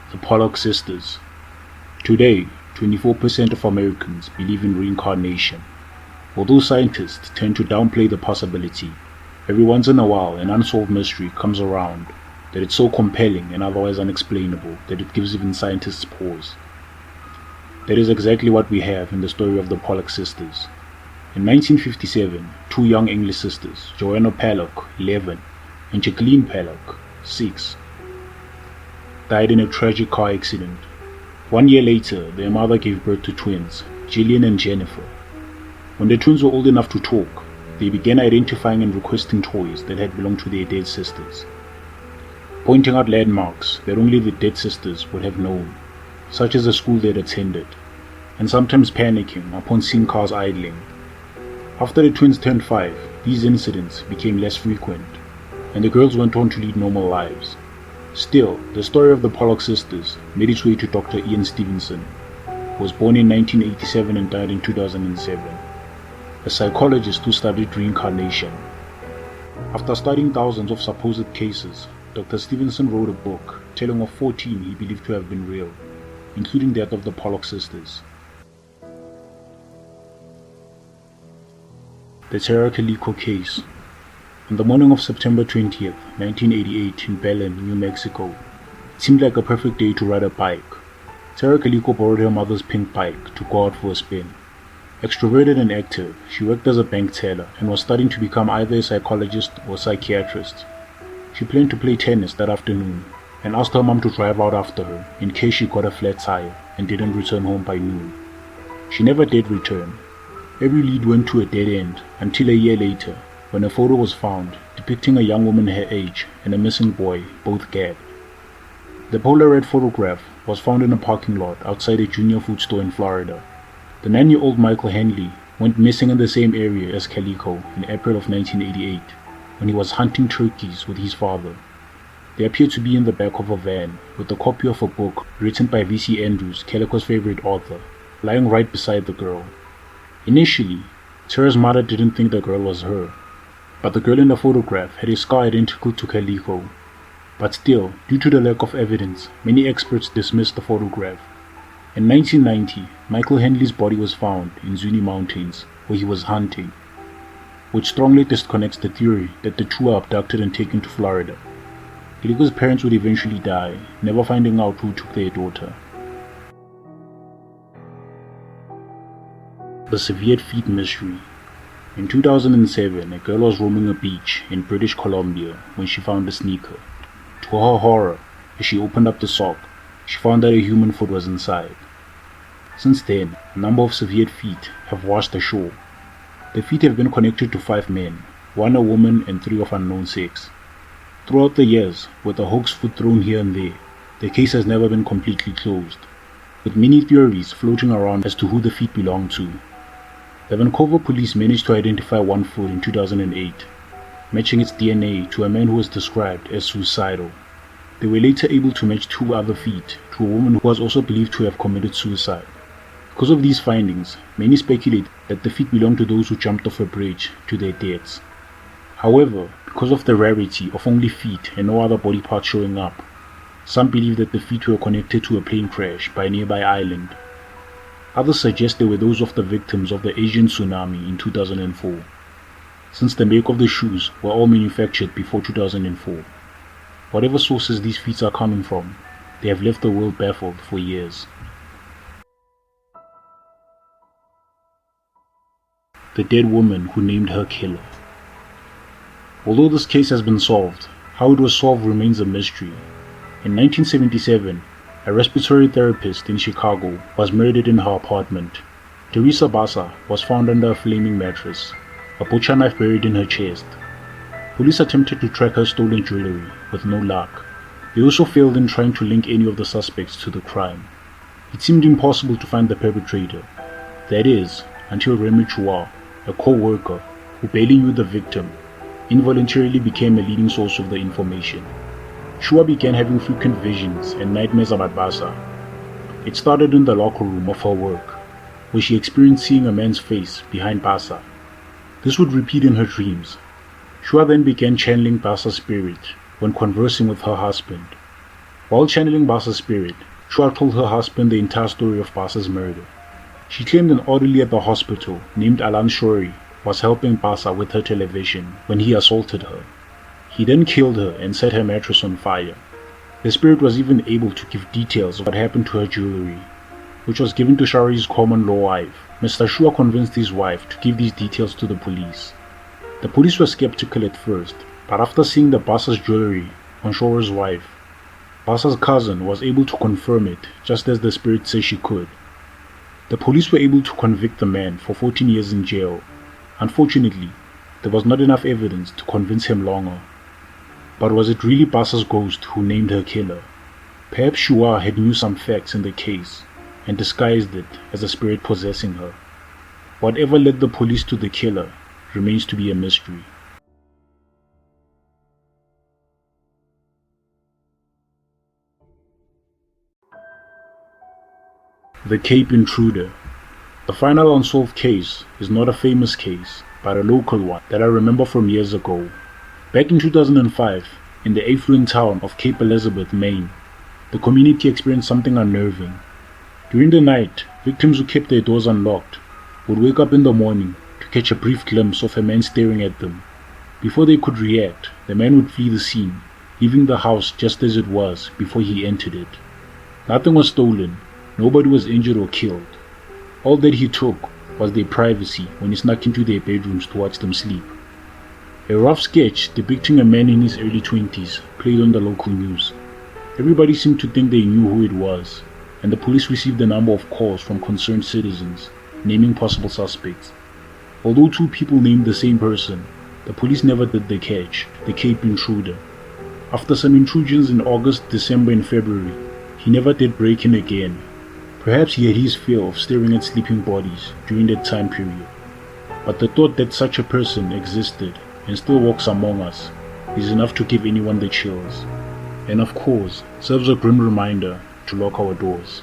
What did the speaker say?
The Pollock Sisters. Today, 24% of Americans believe in reincarnation. Although scientists tend to downplay the possibility, every once in a while an unsolved mystery comes around that it's so compelling and otherwise unexplainable that it gives even scientists pause. That is exactly what we have in the story of the Pollock sisters. In 1957, two young English sisters, Joanna Pollock, 11, and Jacqueline Pollock, 6, died in a tragic car accident. 1 year later, their mother gave birth to twins, Gillian and Jennifer. When the twins were old enough to talk, they began identifying and requesting toys that had belonged to their dead sisters, pointing out landmarks that only the dead sisters would have known, such as the school they'd attended, and sometimes panicking upon seeing cars idling. After the twins turned 5, these incidents became less frequent, and the girls went on to lead normal lives. Still, the story of the Pollock sisters made its way to Dr. Ian Stevenson, who was born in 1987 and died in 2007, a psychologist who studied reincarnation. After studying thousands of supposed cases, Dr. Stevenson wrote a book telling of 14 he believed to have been real, including that of the Pollock sisters. The Terrarical Case. On the morning of September 20th, 1988 in Belen, New Mexico, it seemed like a perfect day to ride a bike. Terrarical borrowed her mother's pink bike to go out for a spin. Extroverted and active, she worked as a bank teller and was studying to become either a psychologist or psychiatrist. She planned to play tennis that afternoon and asked her mom to drive out after her in case she got a flat tire and didn't return home by noon. She never did return. Every lead went to a dead end until a year later, when a photo was found depicting a young woman her age and a missing boy, both gagged. The Polaroid photograph was found in a parking lot outside a junior food store in Florida. The 9-year-old Michael Henley went missing in the same area as Calico in April of 1988, when he was hunting turkeys with his father. They appeared to be in the back of a van with a copy of a book written by V.C. Andrews, Calico's favorite author, lying right beside the girl. Initially, Tara's mother didn't think the girl was her, but the girl in the photograph had a scar identical to Calico. But still, due to the lack of evidence, many experts dismissed the photograph. In 1990, Michael Henley's body was found in Zuni Mountains, where he was hunting, which strongly disconnects the theory that the two were abducted and taken to Florida. Calico's parents would eventually die, never finding out who took their daughter. The Severed Feet Mystery. In 2007, a girl was roaming a beach in British Columbia when she found a sneaker. To her horror, as she opened up the sock, she found that a human foot was inside. Since then, a number of severed feet have washed ashore. The feet have been connected to 5 men, 1 a woman and 3 of unknown sex. Throughout the years, with a hoax foot thrown here and there, the case has never been completely closed, with many theories floating around as to who the feet belong to. The Vancouver police managed to identify 1 foot in 2008, matching its DNA to a man who was described as suicidal. They were later able to match 2 other feet to a woman who was also believed to have committed suicide. Because of these findings, many speculate that the feet belong to those who jumped off a bridge to their deaths. However, because of the rarity of only feet and no other body parts showing up, some believe that the feet were connected to a plane crash by a nearby island. Others suggest they were those of the victims of the Asian tsunami in 2004, since the make of the shoes were all manufactured before 2004. Whatever sources these feet are coming from, they have left the world baffled for years. The dead woman who named her killer. Although this case has been solved, how it was solved remains a mystery. In 1977, a respiratory therapist in Chicago was murdered in her apartment. Teresa Basa was found under a flaming mattress, a butcher knife buried in her chest. Police attempted to track her stolen jewelry, with no luck. They also failed in trying to link any of the suspects to the crime. It seemed impossible to find the perpetrator. That is, until Remy Chua, a co-worker who barely knew the victim, involuntarily became a leading source of the information. Chua began having frequent visions and nightmares about Basa. It started in the locker room of her work, where she experienced seeing a man's face behind Basa. This would repeat in her dreams. Chua then began channeling Basa's spirit when conversing with her husband. While channeling Basa's spirit, Chua told her husband the entire story of Basa's murder. She claimed an orderly at the hospital named Alan Shori was helping Basa with her television when he assaulted her. He then killed her and set her mattress on fire. The spirit was even able to give details of what happened to her jewelry, which was given to Shari's common law wife. Mr. Shua convinced his wife to give these details to the police. The police were skeptical at first, but after seeing the Basa's jewelry on Shora's wife, Basa's cousin was able to confirm it just as the spirit said she could. The police were able to convict the man for 14 years in jail. Unfortunately, there was not enough evidence to convince him longer. But was it really Basa's ghost who named her killer? Perhaps Shua had knew some facts in the case and disguised it as a spirit possessing her. Whatever led the police to the killer remains to be a mystery. The Cape Intruder. The final unsolved case is not a famous case, but a local one that I remember from years ago. Back in 2005, in the affluent town of Cape Elizabeth, Maine, the community experienced something unnerving. During the night, victims who kept their doors unlocked would wake up in the morning to catch a brief glimpse of a man staring at them. Before they could react, the man would flee the scene, leaving the house just as it was before he entered it. Nothing was stolen, nobody was injured or killed. All that he took was their privacy when he snuck into their bedrooms to watch them sleep. A rough sketch depicting a man in his early 20s played on the local news. Everybody seemed to think they knew who it was, and the police received a number of calls from concerned citizens naming possible suspects. Although 2 people named the same person, the police never did the catch, the Cape Intruder. After some intrusions in August, December and February, he never did break in again. Perhaps he had his fill of staring at sleeping bodies during that time period. But the thought that such a person existed and still walks among us is enough to give anyone the chills. And of course, serves a grim reminder to lock our doors.